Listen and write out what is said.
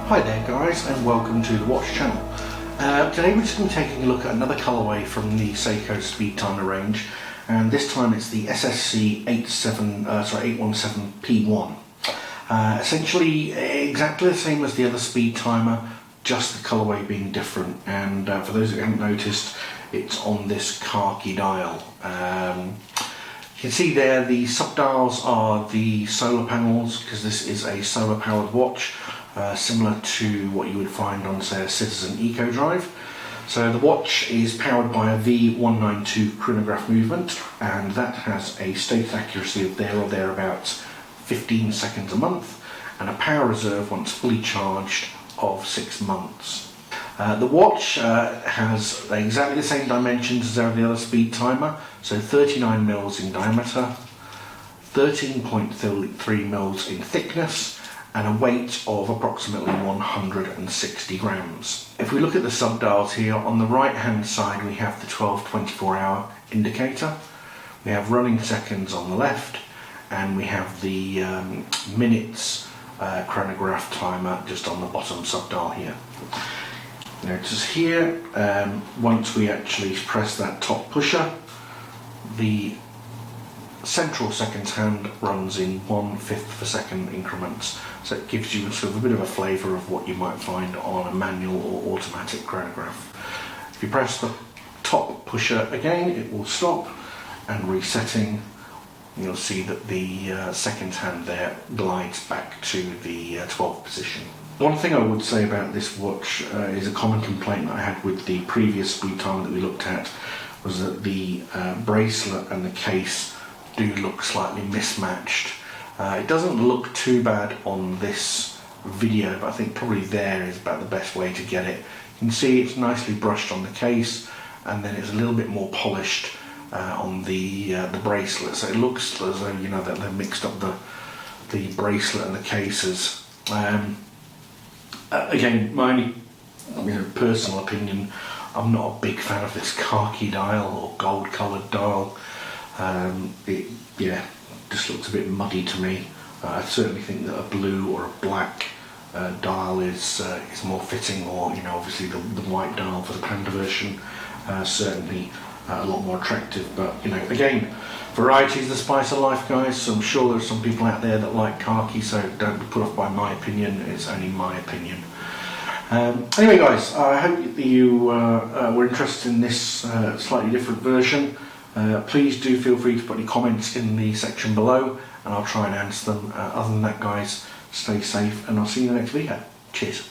Hi there guys, and welcome to the Watch channel. Today we're just going to be taking a look at another colourway from the Seiko Speedtimer range, and this time it's the SSC 817P1. Essentially exactly the same as the other Speedtimer, just the colourway being different, and for those who haven't noticed, it's on this khaki dial. You can see there the sub-dials are the solar panels, because this is a solar powered watch. Similar to what you would find on, say, a Citizen Eco Drive. So the watch is powered by a V192 chronograph movement, and that has a stated accuracy of there or thereabouts 15 seconds a month, and a power reserve once fully charged of 6 months. The watch has exactly the same dimensions as every other Speedtimer, so 39 mils in diameter, 13.3 mils in thickness, and a weight of approximately 160 grams. If we look at the sub-dials here, on the right hand side we have the 12-24 hour indicator, we have running seconds on the left, and we have the minutes chronograph timer just on the bottom sub-dial here. Notice here, once we actually press that top pusher, the central seconds hand runs in 1/5 per second increments, so it gives you sort of a bit of a flavour of what you might find on a manual or automatic chronograph. If you press the top pusher again, it will stop, and resetting, you'll see that the second hand there glides back to the 12th position. One thing I would say about this watch is a common complaint that I had with the previous Speedtimer that we looked at, was that the bracelet and the case do look slightly mismatched. It doesn't look too bad on this video, but I think probably there is about the best way to get it. You can see it's nicely brushed on the case, and then it's a little bit more polished on the bracelet. So it looks as though, you know, that they've mixed up the bracelet and the cases. Again, my only personal opinion, I'm not a big fan of this khaki dial or gold coloured dial. It just looks a bit muddy to me. I certainly think that a blue or a black dial is more fitting, or obviously the white dial for the Panda version, certainly a lot more attractive. But again, variety is the spice of life, guys, so I'm sure there's some people out there that like khaki, so don't be put off by my opinion. It's only my opinion. Anyway guys, I hope that you were interested in this slightly different version. Please do feel free to put any comments in the section below, and I'll try and answer them. Other than that guys, stay safe, and I'll see you in the next video. Cheers.